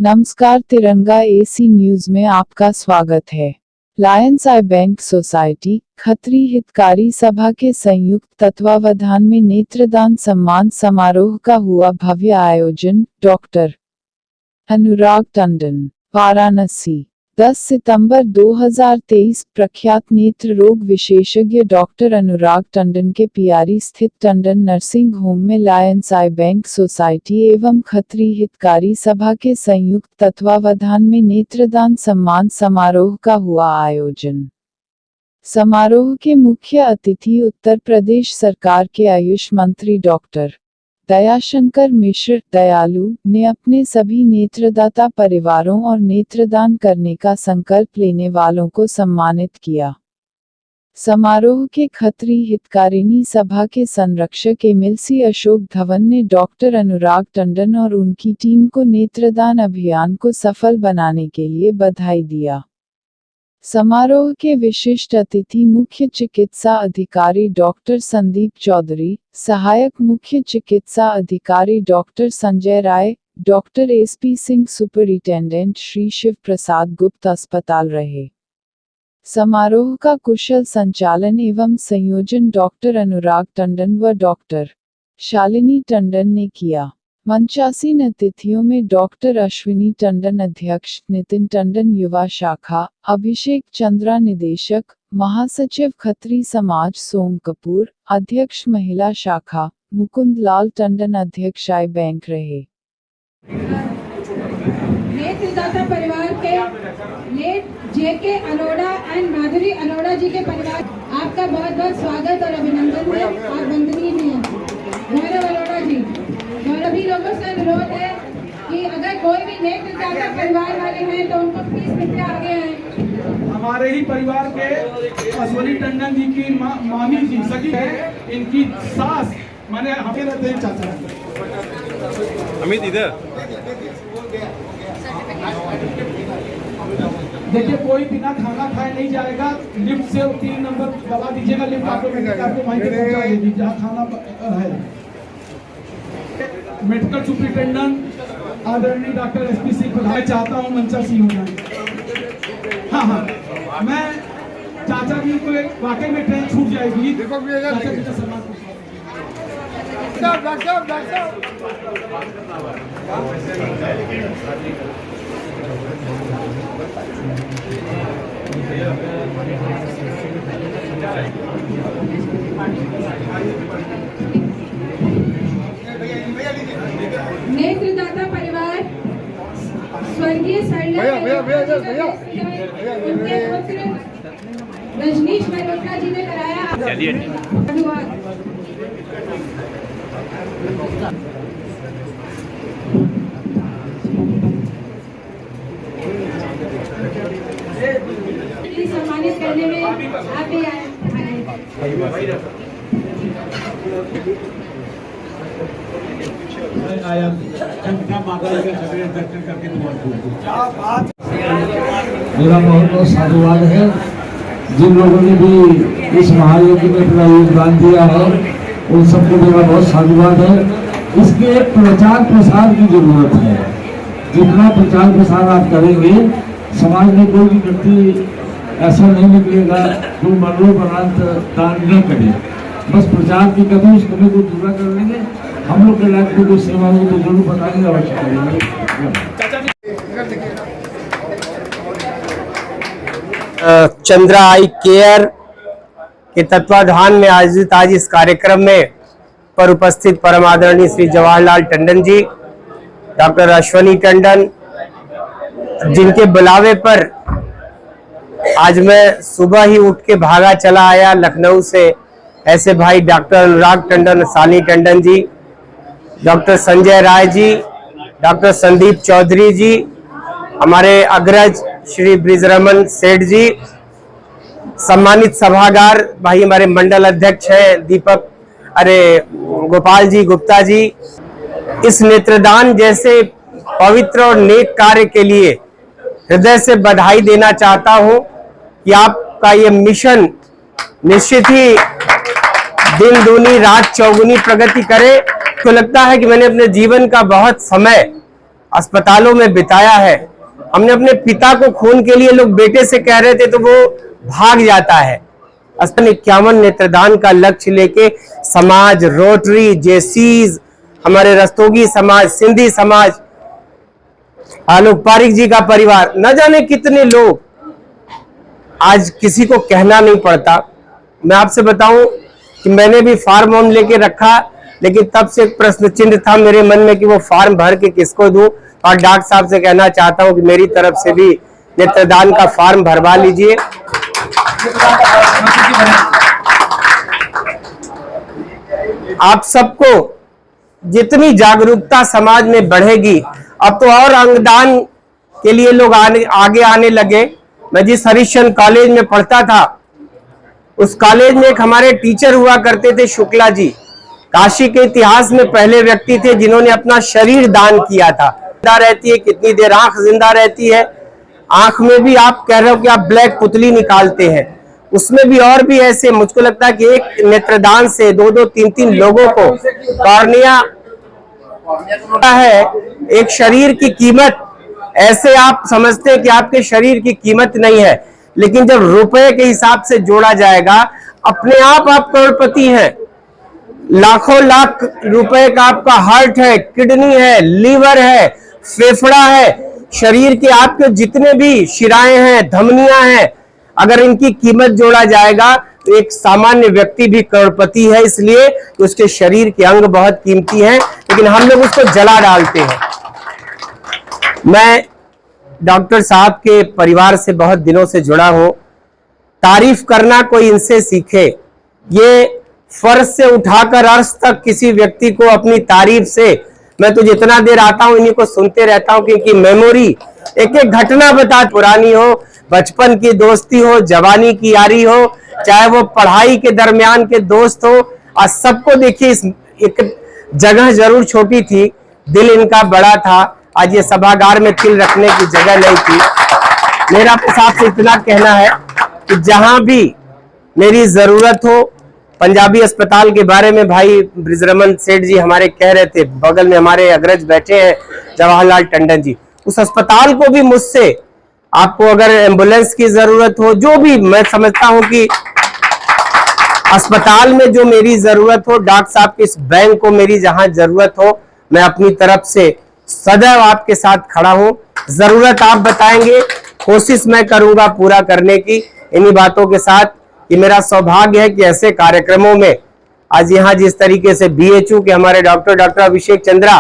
नमस्कार, तिरंगा AC news में आपका स्वागत है। लायंस आई बैंक सोसाइटी खत्री हितकारी सभा के संयुक्त तत्वावधान में नेत्रदान सम्मान समारोह का हुआ भव्य आयोजन। डॉक्टर अनुराग टंडन, वाराणसी। 10 सितंबर 2023। प्रख्यात नेत्र रोग विशेषज्ञ डॉक्टर अनुराग टंडन के पियारी स्थित टंडन नर्सिंग होम में लायंस आई बैंक सोसाइटी एवं खत्री हितकारी सभा के संयुक्त तत्वावधान में नेत्रदान सम्मान समारोह का हुआ आयोजन। समारोह के मुख्य अतिथि उत्तर प्रदेश सरकार के आयुष मंत्री डॉक्टर दयाशंकर मिश्र दयालु ने अपने सभी नेत्रदाता परिवारों और नेत्रदान करने का संकल्प लेने वालों को सम्मानित किया। समारोह के खत्री हितकारिणी सभा के संरक्षक एमएलसी अशोक धवन ने डॉक्टर अनुराग टंडन और उनकी टीम को नेत्रदान अभियान को सफल बनाने के लिए बधाई दिया। समारोह के विशिष्ट अतिथि मुख्य चिकित्सा अधिकारी डॉक्टर संदीप चौधरी, सहायक मुख्य चिकित्सा अधिकारी doctor Sanjay Rai, doctor SP Singh, superintendent Shri Shiv Prasad Gupta अस्पताल रहे। समारोह का कुशल संचालन एवं संयोजन डॉक्टर अनुराग टंडन व डॉक्टर शालिनी टंडन ने किया। मंचासीन अतिथियों में डॉक्टर अश्विनी टंडन अध्यक्ष, नितिन टंडन युवा शाखा, अभिषेक चंद्रा निदेशक, महासचिव खत्री समाज सोम कपूर, अध्यक्ष महिला शाखा, मुकुंद लाल टंडन अध्यक्ष आई बैंक रहे। नेत्रदाता परिवार के लेट जेके अरोड़ा एंड माधुरी अरोड़ा जी के परिवार, आपका बहुत बहुत स्वागत और अभिनंदन है। आप वंदनीय हैं गौरव अरोड़ा जी। सभी लोगों से अनुरोध है कि अगर कोई भी नेत्रदाता परिवार वाले हैं तो उनको प्लीज मिलकर आगे आए। हमारे ही परिवार के अश्विनी टंडन जी की मामी जी सगी है, इनकी सास माने हमें रहते हैं चाचा अमित इधर। देखिए, कोई बिना खाना खाए नहीं जाएगा। लिफ्ट से 3 नंबर दबा दीजिएगा, लिफ्ट आपको वहीं पे पहुंचा देगी जहाँ खाना है। मेडिकल सुपरिटेंडेंट आदरणीय डॉक्टर एसपी सिंह, मैं चाहता हूँ मंचा सिंह हो जाए। हाँ, मैं चाचा जी को वाकई में ट्रेन छूट जाएगी। चाचा जी का सम्मान नेत्रदाता परिवार स्वर्गीय उनके पुत्र रजनीश मल्होत्रा जी ने कराया। सम्मानित करने में आप भी आए। आया दर्शन करके मेरा बहुत बहुत साधुवाद है। जिन लोगों ने भी इस महायज्ञ में अपना योगदान दिया है उन सबको मेरा बहुत साधुवाद है। इसके प्रचार प्रसार की जरूरत है। जितना प्रचार प्रसार आप करेंगे, समाज में कोई भी व्यक्ति ऐसा नहीं निकलेगा जो मरणोपरांत दान न करे। बस प्रचार की कमी, उस कमी को पूरा कर लेंगे। हम लोग के लायक में कोई सेवा हो तो जरूर बताएंगे, अवश्य करेंगे। चंद्रा आई केयर के तत्वाधान में आयोजित आज इस कार्यक्रम में पर उपस्थित परम आदरणीय श्री जवाहरलाल टंडन जी, डॉक्टर अश्विनी टंडन, जिनके बुलावे पर आज मैं सुबह ही उठ के भागा चला आया लखनऊ से। ऐसे भाई डॉक्टर अनुराग टंडन, शालिनी टंडन जी, डॉक्टर संजय राय जी, डॉक्टर संदीप चौधरी जी, हमारे अग्रज श्री ब्रिजरमन सेठ जी, सम्मानित सभागार भाई हमारे मंडल अध्यक्ष हैं दीपक गोपाल जी गुप्ता जी। इस नेत्रदान जैसे पवित्र और नेक कार्य के लिए हृदय से बधाई देना चाहता हूं कि आपका ये मिशन निश्चित ही दिन दूनी रात चौगुनी प्रगति करे। तो लगता है कि मैंने अपने जीवन का बहुत समय अस्पतालों में बिताया है। हमने अपने पिता को खून के लिए लोग बेटे से कह रहे थे तो वो भाग जाता है। 51 नेत्रदान का लक्ष्य लेके समाज, रोटरी, जेसीज, हमारे रस्तोगी समाज, सिंधी समाज, आलोक पारिक जी का परिवार, न जाने कितने लोग, आज किसी को कहना नहीं पड़ता। मैं आपसे बताऊं कि मैंने भी फार्म वार्म लेके रखा, लेकिन तब से एक प्रश्न चिन्ह था मेरे मन में कि वो फार्म भर के किसको दूं। और डॉक्टर साहब से कहना चाहता हूं कि मेरी तरफ से भी नेत्रदान का फार्म भरवा लीजिए। आप सबको जितनी जागरूकता समाज में बढ़ेगी, अब तो और अंगदान के लिए लोग आगे आने लगे। मैं जिस हरिश्चंद्र कॉलेज में पढ़ता था, उस कॉलेज में एक हमारे टीचर हुआ करते थे, शुक्ला जी, काशी के इतिहास में पहले व्यक्ति थे जिन्होंने अपना शरीर दान किया था। जिंदा रहती है, कितनी देर आंख जिंदा रहती है, आंख में भी आप कह रहे हो कि आप ब्लैक पुतली निकालते हैं, उसमें भी और भी ऐसे, मुझको लगता है कि एक नेत्रदान से 2-2, 3-3 लोगों को कॉर्निया है। एक शरीर की कीमत, ऐसे आप समझते हैं कि आपके शरीर की कीमत नहीं है, लेकिन जब रुपए के हिसाब से जोड़ा जाएगा, अपने आप करोड़पति हैं। लाखों लाख रुपए का आपका हार्ट है, किडनी है, लीवर है, फेफड़ा है, शरीर के आपके जितने भी शिराएं हैं, धमनियां हैं, अगर इनकी कीमत जोड़ा जाएगा तो एक सामान्य व्यक्ति भी करोड़पति है। इसलिए उसके शरीर के अंग बहुत कीमती हैं, लेकिन हम लोग उसको जला डालते हैं। मैं डॉक्टर साहब के परिवार से बहुत दिनों से जुड़ा हूं। तारीफ करना कोई इनसे सीखे। ये फर्श से उठाकर अर्श तक किसी व्यक्ति को अपनी तारीफ से, मैं तो जितना देर आता हूं इन्हीं को सुनते रहता हूं, क्योंकि मेमोरी एक एक घटना बता, पुरानी हो, बचपन की दोस्ती हो, जवानी की यारी हो, चाहे वो पढ़ाई के दरमियान के दोस्त हो, आज सबको देखिए। इस एक जगह जरूर छोटी थी, दिल इनका बड़ा था। आज ये सभागार में तिल रखने की जगह नहीं थी। मेरा आपसे इतना कहना है कि जहां भी मेरी जरूरत हो, पंजाबी अस्पताल के बारे में भाई ब्रिजरमन सेठ जी हमारे कह रहे थे, बगल में हमारे अग्रज बैठे हैं जवाहरलाल टंडन जी, उस अस्पताल को भी मुझसे, आपको अगर एम्बुलेंस की जरूरत हो, जो भी, मैं समझता हूं कि अस्पताल में जो मेरी जरूरत हो, डॉक्टर साहब के इस बैंक को मेरी जहां जरूरत हो, मैं अपनी तरफ से सदैव आपके साथ खड़ा हूं। जरूरत आप बताएंगे, कोशिश मैं करूंगा पूरा करने की। इन्हीं बातों के साथ कि मेरा सौभाग्य है कि ऐसे कार्यक्रमों में आज यहाँ जिस तरीके से BHU के हमारे डॉक्टर अभिषेक चंद्रा,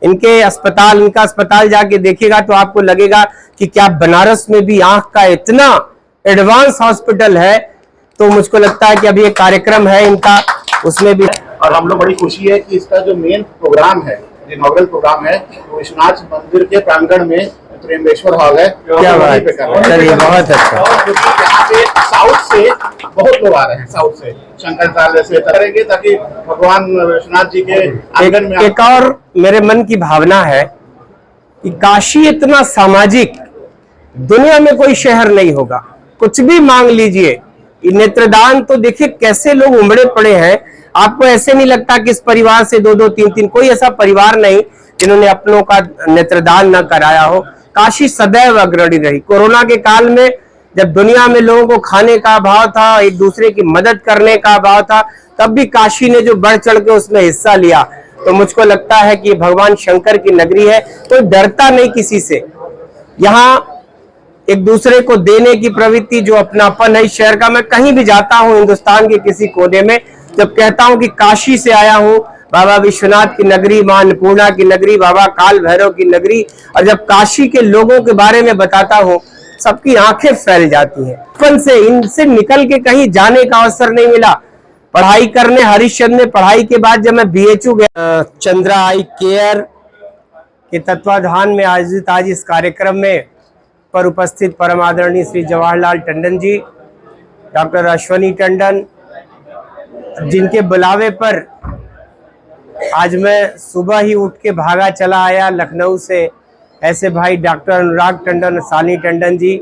इनके अस्पताल, इनका अस्पताल जाके देखिएगा तो आपको लगेगा कि क्या बनारस में भी आंख का इतना एडवांस हॉस्पिटल है। तो मुझको लगता है कि अभी एक कार्यक्रम है इनका, उसमें भी, और हम लोग बड़ी खुशी है कि इसका जो मेन प्रोग्राम है, इनॉग्रल प्रोग्राम है, वो विश्वनाथ मंदिर के प्रांगण में त्रिम्बेश्वर हॉल है। क्या बात, चलिए बहुत अच्छा। क्योंकि यहाँ पे साउथ से बहुत लोग आ रहे हैं, साउथ से, शंकराचार्य से करेंगे, ताकि भगवान विश्वनाथ जी के आंगन में। एक और मेरे मन की भावना है कि काशी इतना सामाजिक, दुनिया में कोई शहर नहीं होगा। कुछ भी मांग लीजिए, नेत्रदान तो देखिए कैसे लोग उमड़े पड़े हैं। आपको ऐसे नहीं लगता कि इस परिवार से 2-2, 3-3, कोई ऐसा परिवार नहीं जिन्होंने अपनों का नेत्रदान न कराया हो। काशी सदैव अग्रणी रही। कोरोना के काल में जब दुनिया में लोगों को खाने का अभाव था, एक दूसरे की मदद करने का अभाव था, तब भी काशी ने जो बढ़ चढ़ के उसमें हिस्सा लिया। तो मुझको लगता है कि भगवान शंकर की नगरी है, कोई डरता नहीं किसी से। यहाँ एक दूसरे को देने की प्रवृत्ति, जो अपनापन है इस शहर का। मैं कहीं भी जाता हूँ हिंदुस्तान के किसी कोने में, जब कहता हूँ कि काशी से आया हूँ, बाबा विश्वनाथ की नगरी, मां अन्नपूर्णा की नगरी, बाबा काल भैरव की नगरी, और जब काशी के लोगों के बारे में बताता हूँ, सबकी आंखें फैल जाती हैं। बचपन से इनसे निकल के कहीं जाने का अवसर नहीं मिला। पढ़ाई करने हरिश्चंद्र में, पढ़ाई के बाद जब मैं BHU गया, चंद्रा आई केयर के तत्वाधान में आयोजित आज इस कार्यक्रम में पर उपस्थित परम आदरणीय श्री जवाहरलाल टंडन जी, डॉक्टर अश्वनी टंडन, जिनके बुलावे पर आज मैं सुबह ही उठ के भागा चला आया लखनऊ से। ऐसे भाई डॉक्टर अनुराग टंडन, सानी टंडन जी,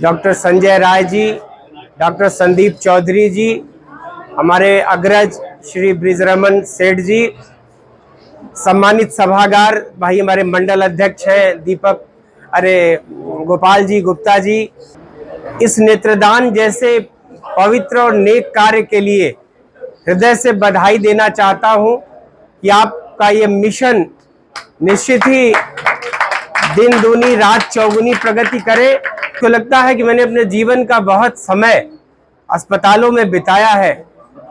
डॉक्टर संजय राय जी, डॉक्टर संदीप चौधरी जी, हमारे अग्रज श्री ब्रिजरमन सेठ जी, सम्मानित सभागार भाई हमारे मंडल अध्यक्ष हैं दीपक गोपाल जी गुप्ता जी, इस नेत्रदान जैसे पवित्र और नेक कार्य के लिए हृदय से बधाई देना चाहता हूं कि आपका ये मिशन निश्चित ही दिन दूनी रात चौगुनी प्रगति करे। तो लगता है कि मैंने अपने जीवन का बहुत समय अस्पतालों में बिताया है।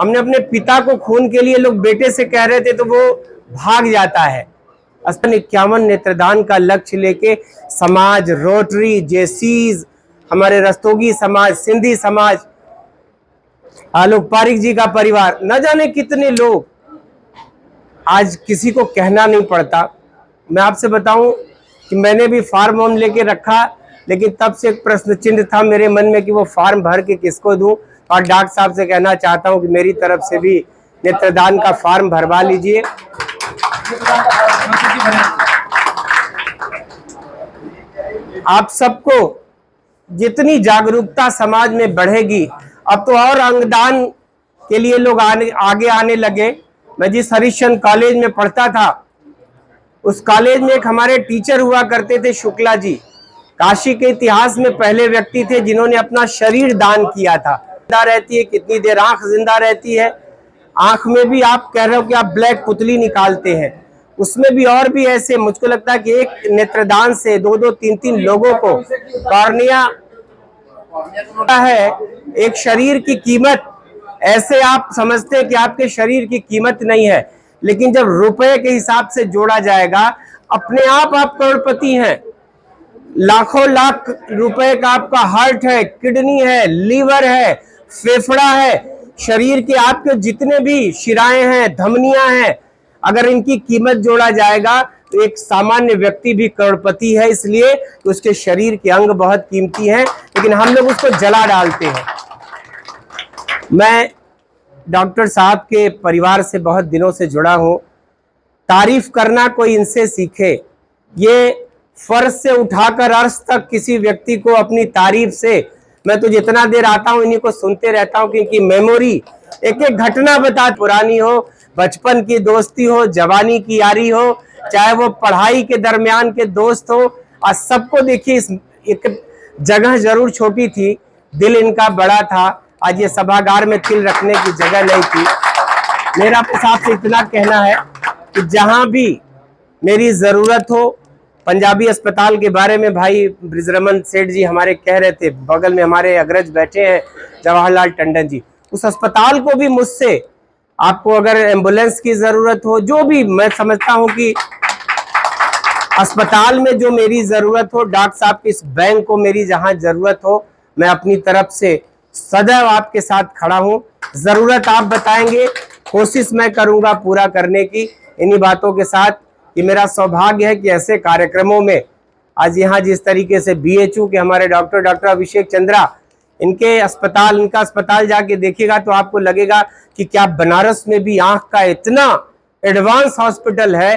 हमने अपने पिता को खून के लिए लोग बेटे से कह रहे थे तो वो भाग जाता है। 51 नेत्रदान का लक्ष्य लेके समाज, रोटरी, जेसीज, हमारे रस्तोगी समाज, सिंधी समाज, आलोक पारिक जी का परिवार, न जाने कितने लोग, आज किसी को कहना नहीं पड़ता। मैं आपसे बताऊं कि मैंने भी फार्म होम लेके रखा, लेकिन तब से एक प्रश्न चिन्ह था मेरे मन में कि वो फार्म भर के किसको दूं। और डॉक्टर साहब से कहना चाहता हूं कि मेरी तरफ से भी नेत्रदान का फार्म भरवा लीजिए। आप सबको जितनी जागरूकता समाज में बढ़ेगी, अब तो और अंगदान के लिए लोग आगे आने लगे। मैं जिस हरिश्चंद्र कॉलेज में पढ़ता था, उस कॉलेज में एक हमारे टीचर हुआ करते थे शुक्ला जी, काशी के इतिहास में पहले व्यक्ति थे जिन्होंने अपना शरीर दान किया था। जिंदा रहती है, कितनी देर आंख जिंदा रहती है, आंख में भी आप कह रहे हो कि आप ब्लैक पुतली निकालते हैं, उसमें भी और भी ऐसे। मुझको लगता है कि एक नेत्रदान से 2-2, 3-3 लोगों को कॉर्निया है। एक शरीर की कीमत, ऐसे आप समझते हैं कि आपके शरीर की कीमत नहीं है, लेकिन जब रुपए के हिसाब से जोड़ा जाएगा, अपने आप करोड़पति हैं। लाखों लाख रुपए का आपका हार्ट है, किडनी है, लीवर है, फेफड़ा है, शरीर के आपके जितने भी शिराएं हैं, धमनियां हैं, अगर इनकी कीमत जोड़ा जाएगा तो एक सामान्य व्यक्ति भी करोड़पति है। इसलिए तो उसके शरीर के अंग बहुत कीमती हैं, लेकिन हम लोग उसको जला डालते हैं। मैं डॉक्टर साहब के परिवार से बहुत दिनों से जुड़ा हूं। तारीफ करना कोई इनसे सीखे। ये फर्श से उठाकर अर्श तक किसी व्यक्ति को अपनी तारीफ से, मैं तो जितना देर आता हूं इन्हीं को सुनते रहता हूं, क्योंकि मेमोरी एक एक घटना बता, पुरानी हो, बचपन की दोस्ती हो, जवानी की यारी हो, चाहे वो पढ़ाई के दरमियान के दोस्त हो, आज सबको देखिए। एक जगह जरूर छोटी थी, दिल इनका बड़ा था। आज ये सभागार में तिल रखने की जगह नहीं थी। मेरा आपसे इतना कहना है कि जहां भी मेरी जरूरत हो, पंजाबी अस्पताल के बारे में भाई ब्रिजरमन सेठ जी हमारे कह रहे थे, बगल में हमारे अग्रज बैठे हैं जवाहरलाल टंडन जी, उस अस्पताल को भी मुझसे, आपको अगर एम्बुलेंस की जरूरत हो, जो भी, मैं समझता हूं कि अस्पताल में जो मेरी जरूरत हो, डॉक्टर साहब की इस बैंक को मेरी जहां जरूरत हो, मैं अपनी तरफ से सदैव आपके साथ खड़ा हूं। जरूरत आप बताएंगे, कोशिश मैं करूंगा पूरा करने की। इन्हीं बातों के साथ ये मेरा सौभाग्य है कि ऐसे कार्यक्रमों में आज यहाँ जिस तरीके से BHU के हमारे डॉक्टर अभिषेक चंद्रा, इनका अस्पताल जाके देखिएगा तो आपको लगेगा कि क्या बनारस में भी आंख का इतना एडवांस हॉस्पिटल है।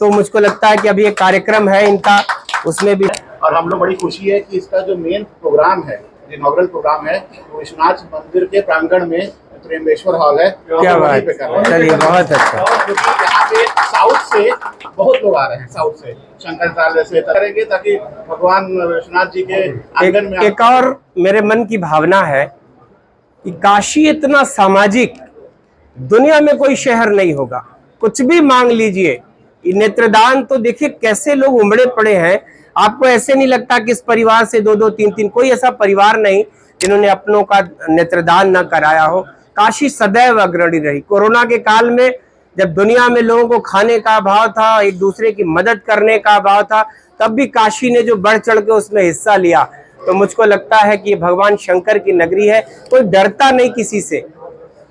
तो मुझको लगता है कि अभी एक कार्यक्रम है इनका, उसमें भी, और हम लोग बड़ी खुशी है कि इसका जो मेन प्रोग्राम है, इनॉग्रल प्रोग्राम है, वो विश्वनाथ मंदिर के प्रांगण में त्र्यंबेश्वर हॉल है। क्या बात, चलिए बहुत अच्छा। क्योंकि यहाँ पे साउथ से बहुत लोग आ रहे हैं, साउथ से, शंकराचार्य से करेंगे, ताकि भगवान विश्वनाथ जी के आंगन में। एक और मेरे मन की भावना है कि काशी इतना सामाजिक, दुनिया में कोई शहर नहीं होगा। कुछ भी मांग लीजिए, नेत्रदान तो देखिए कैसे लोग उमड़े पड़े हैं। आपको ऐसे नहीं लगता कि इस परिवार से 2-2, 3-3 कोई ऐसा परिवार नहीं जिन्होंने अपनों का नेत्रदान न कराया हो। काशी सदैव अग्रणी रही। कोरोना के काल में जब दुनिया में लोगों को खाने का अभाव था, एक दूसरे की मदद करने का अभाव था, तब भी काशी ने जो बढ़ चढ़ के उसमें हिस्सा लिया। तो मुझको लगता है कि भगवान शंकर की नगरी है, कोई डरता नहीं किसी से।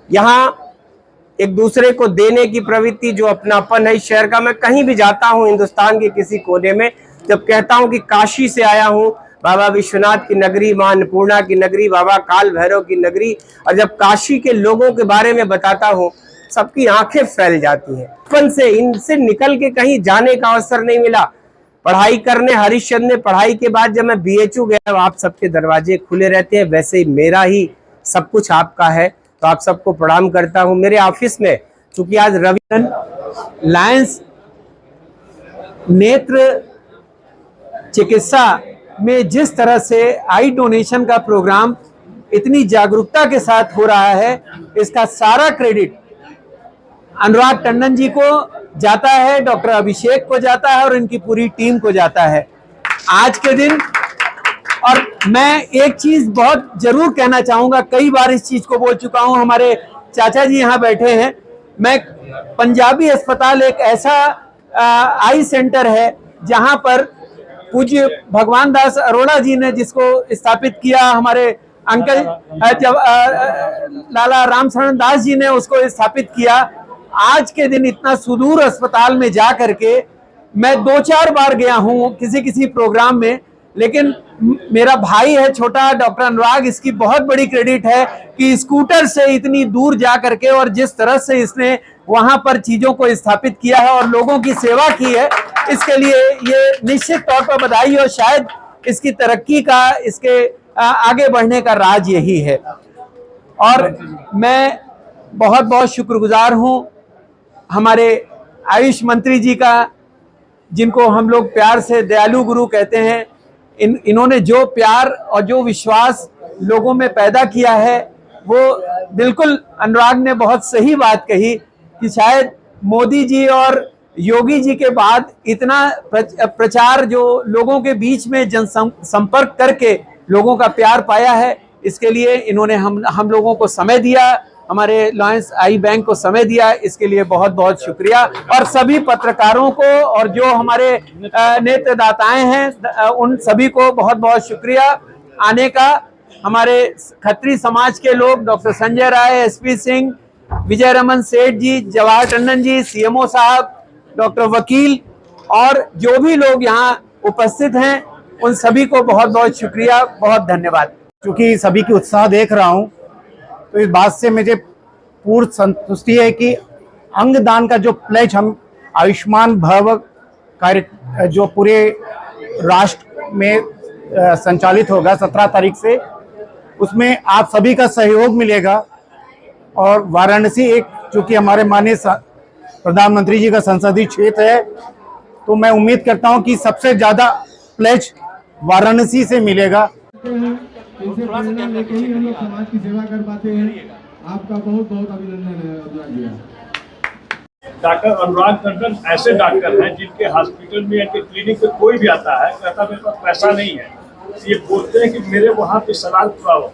यहाँ एक दूसरे को देने की प्रवृत्ति, जो अपनापन है इस शहर का। मैं कहीं भी जाता हूँ हिंदुस्तान के किसी कोने में, जब कहता हूँ कि काशी से आया हूँ, बाबा विश्वनाथ की नगरी, मां अन्नपूर्णा की नगरी, बाबा काल भैरव की नगरी, और जब काशी के लोगों के बारे में बताता हूँ, सबकी आंखें फैल जाती हैं। बचपन से इनसे निकल के कहीं जाने का अवसर नहीं मिला। पढ़ाई करने हरिश्चंद्र में, पढ़ाई के बाद जब मैं BHU गया, आप सबके दरवाजे खुले रहते हैं। वैसे ही मेरा ही सब कुछ आपका है, तो आप सबको प्रणाम करता हूँ। मेरे ऑफिस में चूंकि आज रवि लायंस नेत्र चिकित्सा में जिस तरह से आई डोनेशन का प्रोग्राम इतनी जागरूकता के साथ हो रहा है, इसका सारा क्रेडिट अनुराग टंडन जी को जाता है, डॉक्टर अभिषेक को जाता है और इनकी पूरी टीम को जाता है आज के दिन। और मैं एक चीज बहुत जरूर कहना चाहूंगा, कई बार इस चीज को बोल चुका हूं, हमारे चाचा जी यहाँ बैठे हैं। मैं पंजाबी अस्पताल एक ऐसा आई सेंटर है जहां पर पूज्य भगवान दास अरोड़ा जी ने जिसको स्थापित किया, हमारे अंकल लाला राम शरण दास जी ने उसको स्थापित किया। आज के दिन इतना सुदूर अस्पताल में जा करके मैं 2-4 बार गया हूं किसी प्रोग्राम में, लेकिन मेरा भाई है छोटा डॉक्टर अनुराग, इसकी बहुत बड़ी क्रेडिट है कि स्कूटर से इतनी दूर जा करके और जिस तरह से इसने वहां पर चीजों को स्थापित किया है और लोगों की सेवा की है, इसके लिए ये निश्चित तौर पर बधाई। और शायद इसकी तरक्की का, इसके आगे बढ़ने का राज यही है। और मैं बहुत बहुत शुक्रगुजार हूं हमारे आयुष मंत्री जी का, जिनको हम लोग प्यार से दयालु गुरु कहते हैं। इन्होंने जो प्यार और जो विश्वास लोगों में पैदा किया है, वो बिल्कुल अनुराग ने बहुत सही बात कही कि शायद मोदी जी और योगी जी के बाद इतना प्रचार जो लोगों के बीच में जनसंपर्क करके लोगों का प्यार पाया है, इसके लिए इन्होंने हम लोगों को समय दिया, हमारे लॉयंस आई बैंक को समय दिया, इसके लिए बहुत बहुत शुक्रिया। और सभी पत्रकारों को और जो हमारे नेत्रदाताएं हैं उन सभी को बहुत बहुत शुक्रिया आने का। हमारे खत्री समाज के लोग, डॉक्टर संजय राय, एसपी सिंह, विजय रमन सेठ जी, जवाहर टंडन जी, सीएमओ साहब, डॉक्टर वकील और जो भी लोग यहाँ उपस्थित हैं, उन सभी को बहुत बहुत शुक्रिया, बहुत धन्यवाद। क्योंकि सभी की उत्साह देख रहा हूँ, तो इस बात से मुझे पूर्ण संतुष्टि है कि अंगदान का जो प्लेज हम आयुष्मान भव कार्य जो पूरे राष्ट्र में संचालित होगा 17 तारीख से, उसमें आप सभी का सहयोग मिलेगा। और वाराणसी एक चूँकि हमारे माननीय प्रधानमंत्री जी का संसदीय क्षेत्र है, तो मैं उम्मीद करता हूं कि सबसे ज़्यादा प्लेज वाराणसी से मिलेगा। इनसे प्रेरणा लेके ही हम लोग समाज की सेवा कर पाते हैं। आपका बहुत बहुत अभिनंदन है अनुराग भैया। डॉक्टर अनुराग टंडन ऐसे डॉक्टर हैं जिनके हॉस्पिटल में या क्लिनिक पे कोई भी आता है, कहता मेरे पास पैसा नहीं है, ये बोलते हैं कि मेरे वहाँ पे सलाह कराओ,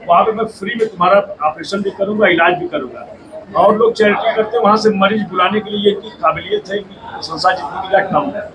वहाँ पे मैं फ्री में तुम्हारा ऑपरेशन भी करूँगा, इलाज भी करूँगा। और लोग चैरिटी करते हैं, वहाँ से मरीज बुलाने के लिए इनकी काबिलियत है कि संसार जितनी का कम है।